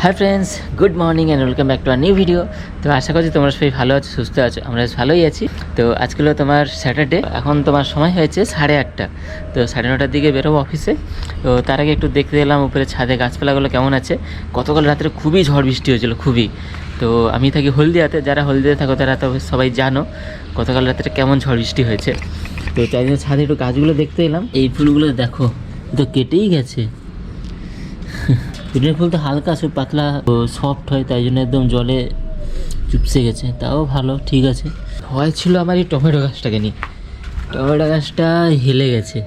High friends, good morning and welcome back to our new video. তো আশা করছি তোমরা সবাই ভালো আছো, সুস্থ আছো। আমরা ভালোই আছি। তো আজকে হলো তোমার স্যাটারডে, এখন তোমার সময় হয়েছে 8:30। তো 9:30টার দিকে বেরোবো অফিসে। তো তার আগে একটু দেখতে এলাম উপরে ছাদে গাছপালাগুলো কেমন আছে। গতকাল রাত্রে খুবই ঝড় বৃষ্টি হয়েছিল, খুবই। তো আমি থাকি হলদিয়াতে, যারা হলদিয়াতে থাকো তারা তো সবাই জানো গতকাল রাত্রে কেমন ঝড় বৃষ্টি হয়েছে। তো তাই জন্য ছাদে একটু গাছগুলো দেখতে এলাম। এই ফুলগুলো দেখো, তো কেটেই গেছে। পিটুনিয়া ফুল তো হালকা সব পাতলা সফট হয়, তাই জন্য একদম জলে চুপসে গেছে। তাও ভালো, ঠিক আছে। ভয় ছিল আমার এই টমেটো গাছটাকে নিয়ে। টমেটো গাছটা হেলে গেছে,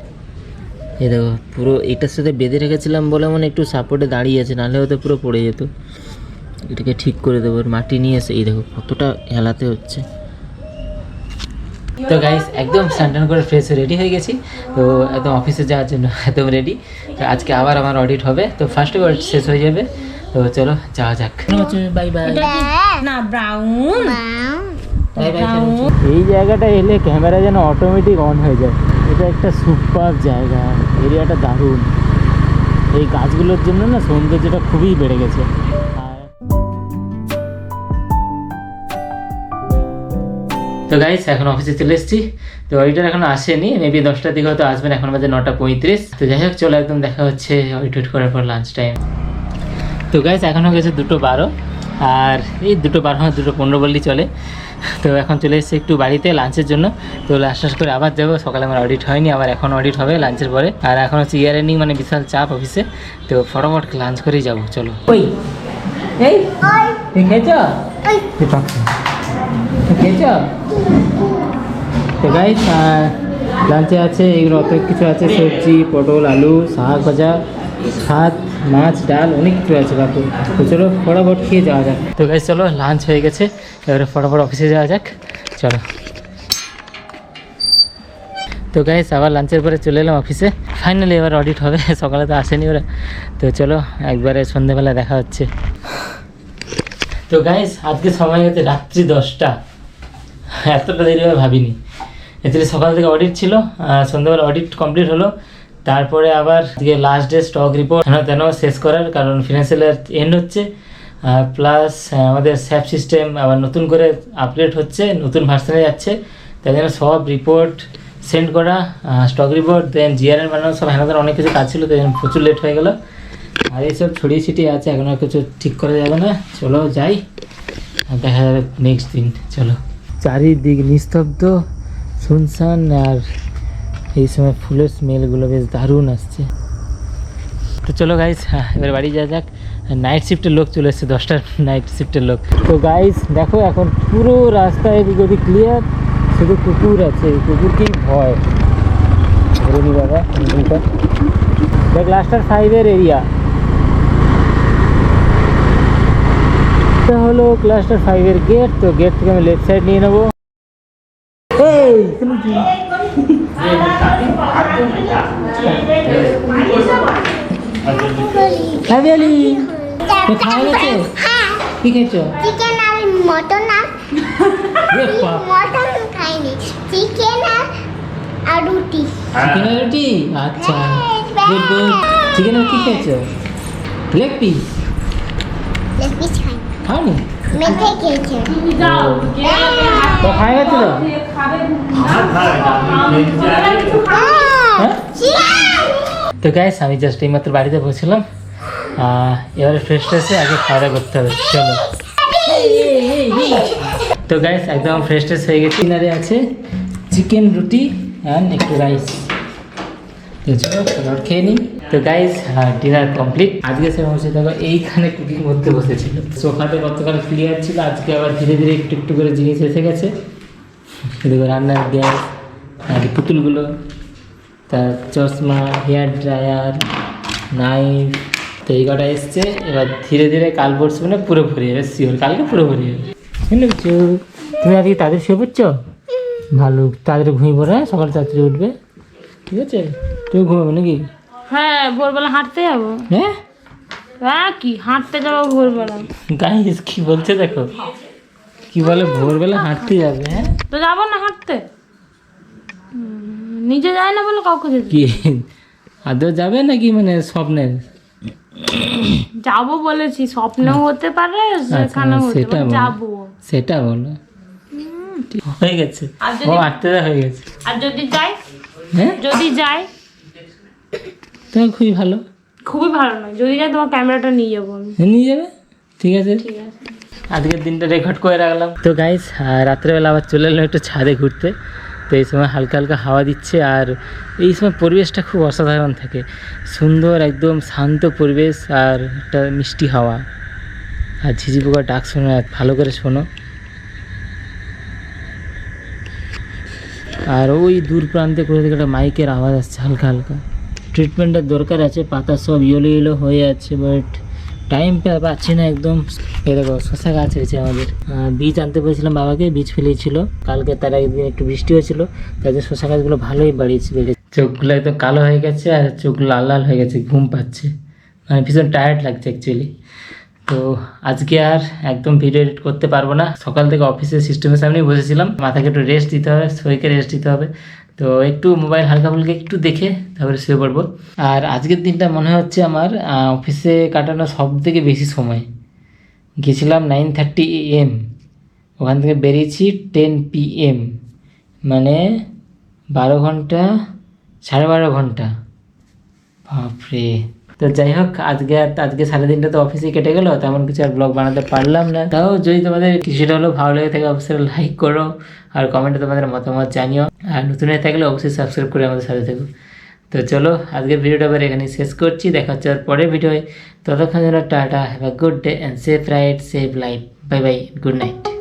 এই দেখো পুরো এটার সাথে বেঁধে রেখেছিলাম বলে মনে একটু সাপোর্টে দাঁড়িয়ে আছে, নাহলে হয়তো পুরো পড়ে যেত। এটাকে ঠিক করে দেবো, মাটি নিয়ে এসে এই দেখো কতটা হেলাতে হচ্ছে। তো গাইস একদম স্নান করে ফ্রেশ রেডি হয়ে গেছি। তো একদম অফিসে যাওয়ার জন্য একদম রেডি। তো আজকে আবার আমার অডিট হবে, তো ফার্স্টে অডিট শেষ হয়ে যাবে। তো চলো যাওয়া যাক। Bye bye. না ব্রাউন বাই বাই। এই জায়গাটা এলে ক্যামেরা যেন অটোমেটিক অন হয়ে যায়। এটা একটা সুপার জায়গা, এরিয়াটা দারুণ। এই গাছগুলোর জন্য না সৌন্দর্যটা খুবই বেড়ে গেছে। তো গাইস এখন অফিসে চলে এসেছি। তো অডিটর এখনো আসেনি, মেবি 10টার দিকে হয়তো আসবেন। এখন বাজে 9:35। তো যাই হোক চলো একদম দেখা হচ্ছে অডিট করার পর লাঞ্চ টাইম। তো গাইস এখনও গেছে 2:12, আর এই 2:12 2:15 বললেই চলে। তো এখন চলে এসেছি একটু বাড়িতে লাঞ্চের জন্য। তো লাঞ্চ করে আবার যাবো। সকালে আমার অডিট হয়নি, আবার এখন অডিট হবে লাঞ্চের পরে। আর এখন হচ্ছে ইয়ার এন্ডিং, মানে বিশাল চাপ অফিসে। তো ফটাফট লাঞ্চ করেই যাবো, চলো। ওই এই খেয়েছ খেয়েছ? তো গাইস লাঞ্চে আছে এগুলো, অত কিছু আছে, সবজি, পটল, আলু, শাক ভাজা, ভাত, মাছ, ডাল, অনেক কিছু আছে বাপু। তো চলো ফটাফট খেয়ে যাওয়া যাক। তো গাইস চলো লাঞ্চ হয়ে গেছে, এবারে ফটাফট অফিসে যাওয়া যাক, চলো। তো গাইস আবার লাঞ্চের পরে চলে এলাম অফিসে। ফাইনালি এবার অডিট হবে, সকালে তো আসেনি ওরা। তো চলো একবারে সন্ধ্যেবেলা দেখা হচ্ছে। তো গাইস আজকে সময় হচ্ছে রাত্রি 10টা। এতটা দেরি হবে ভাবিনি। অ্যাকচুয়ালি সকাল থেকে অডিট ছিল, সন্ধ্যাবেলা অডিট কমপ্লিট হলো। তারপরে আবার আজকে লাস্ট ডে স্টক রিপোর্ট তেন শেষ করার, কারণ ফিনান্সিয়াল এন্ড হচ্ছে। প্লাস আমাদের স্যাপ সিস্টেম আবার নতুন করে আপগ্রেড হচ্ছে, নতুন ভার্সনে যাচ্ছে। তাই জন্য সব রিপোর্ট সেন্ড করা, স্টক রিপোর্ট, দেন জিআরএন বানানো, সব হ্যানাদের অনেক কিছু কাজ ছিল, তাই জন্য প্রচুর লেট হয়ে গেলো। আর এইসব ছড়িয়ে ছিটিয়ে আছে, এখন আর কিছু ঠিক করা যাবে না। চলো যাই, দেখা যাবে নেক্সট দিন। চলো। চারিদিক নিস্তব্ধ, শুনশান, আর এই সময় ফুলের স্মেলগুলো বেশ দারুণ আসছে। তো চলো গাইস এবার বাড়ি যাওয়া যাক। নাইট শিফটের লোক চলে এসছে, 10টার নাইট শিফটের লোক। তো গাইস দেখো এখন পুরো রাস্তা এদিক ওদিক ক্লিয়ার, শুধু কুকুর আছে। কুকুরকেই ভয় ধরুন বাবা। দেখ ক্লাস্টার 5-এর এরিয়া, এটা হলো ক্লাস্টার 5-এর গেট। তো গেট থেকে আমি লেফট সাইড নিয়ে নেবো। কি খেয়েছো? চিকেন আর মটন আর মটন খাইনি, চিকেন আর রুটি। চিকেন আর রুটি, আচ্ছা গুড গুড। চিকেন আর কি খেয়েছো? Leg piece? লেগ পিস খাইনি, খাওনি? মেথে খেয়েছে। তো খাই গেছিল? তো গাইস আমি জাস্ট এইমাত্র বাড়িতে পৌঁছলাম। এবারে ফ্রেশ ট্রেশে আগে খাওয়া দাওয়া করতে হবে, চলো। তো গাইস একদম ফ্রেশ ট্রেশ হয়ে গেছে। ডিনারে আছে চিকেন, রুটি অ্যান্ড একটু রাইস। তো চলো খাবার খেয়ে নিই। তো গাইস ডিনার কমপ্লিট। আজকে সে বসে দেখো এইখানে কুকিং করতে বসেছিল। সোফাতে গতকাল ক্লিয়ার ছিল, আজকে আবার ধীরে ধীরে একটু একটু করে জিনিস এসে গেছে। দেখো রান্নার গ্যাস, আর পুতুলগুলো, তার চশমা, হেয়ার ড্রায়ার, নাইফ। তো এই কটা এসছে। এবার ধীরে ধীরে কাল পরশু মানে পুরো ভরে যাবে, শিওর কালকে পুরো ভরে যাবে। বুঝছো? তুমি আজকে তাদের শুয়ে পড়ছো? ভালো, তাদের ঘুমিয়ে পড়ে সকালে তাড়াতাড়ি উঠবে, ঠিক আছে? তুমি ঘুমাবে নাকি? হ্যাঁ ভোরবেলা হাঁটতে যাবো। হ্যাঁ কি হাঁটতে যাবো ভোরবেলা? গাইস কি বলছে দেখো, কি বলে ভোরবেলা হাঁটতে যাবে। হ্যাঁ তো যাবো না হাঁটতে, নিজে যায় না বলে কাউকে যেতে। কি আদৌ যাবে নাকি মানে স্বপ্নের? যাবো বলেছি, স্বপ্নেও হতে পারে, সেখানেও হতে সেটা পারে, বলো। যাবো। সেটা বলো, হয়ে গেছে, আর ও যদি আটতে হয়ে গেছে। আর যদি যাই, হ্যাঁ যদি যাই তাহলে খুবই ভালো, খুবই ভালো নয়, যদি যাই তোমার ক্যামেরাটা নিয়ে যাবো আমি। নিয়ে যাবে, ঠিক আছে। ঠিক আছে। আজকের দিনটা রেকর্ড করে রাখলাম। তো গাইস রাত্রেবেলা আবার চলে এলাম একটু ছাদে ঘুরতে। তো এই সময় হালকা হালকা হাওয়া দিচ্ছে, আর এই সময় পরিবেশটা খুব অসাধারণ থাকে, সুন্দর একদম শান্ত পরিবেশ, আর একটা মিষ্টি হাওয়া, আর ঝিঝি পোকার ডাক শোনো, ভালো করে শোনো। আর ওই দূর প্রান্তে কোথা থেকে একটা মাইকের আওয়াজ আসছে হালকা হালকা। ট্রিটমেন্টের দরকার আছে, পাতা সব ইয়েলো ইয়েলো হয়ে আছে, বাট টাইম পাচ্ছি না একদম। এই দেখো শশা গাছ হয়েছে আমাদের, বীজ আনতে বলেছিলাম বাবাকে, বীজ ফেলেছিল কালকে, তার একদিন একটু বৃষ্টি হয়েছিল, তাদের শশা গাছগুলো ভালোই বাড়িয়েছে, চোখগুলো একদম কালো হয়ে গেছে, আর চোখগুলো লাল লাল হয়ে গেছে, ঘুম পাচ্ছে, মানে ভীষণ টায়ার্ড লাগছে অ্যাকচুয়ালি। তো আজকে আর একদম ভিডিও এডিট করতে পারবো না, সকাল থেকে অফিসের সিস্টেমের সামনেই বসেছিলাম, মাথাকে একটু রেস্ট দিতে হবে, শরীরকে রেস্ট দিতে হবে, তো একটু মোবাইল হালকা ফুলকা একটু দেখে তারপরে শুয়ে পড়বো। আর আজকের দিনটা মনে হচ্ছে আমার অফিসে কাটানো সব থেকে বেশি সময়। গেছিলাম 9:30 AM, ওখান থেকে বেরিয়েছি 10 PM, মানে 12 ঘন্টা, 12.5 ঘন্টা, বাপরে। তো যাই হোক, আজকে সারাদিনটা তো অফিসে কেটে গেলো, তেমন কিছু আর ব্লগ বানাতে পারলাম না। তাও যদি তোমাদের কিছুটা হলেও ভালো লেগে থাকে অবশ্যই লাইক করো, আর কমেন্টে তোমাদের মতামত জানিও, আর নতুন হয়ে থাকলে অবশ্যই সাবস্ক্রাইব করে আমাদের সাথে থেকো। তো চলো আজকের ভিডিওটা আবার এখানে শেষ করছি, দেখা হচ্ছে আর পরের ভিডিওয়। ততক্ষণ যেন tata, have a good day and safe ride, safe life, bye bye, good night.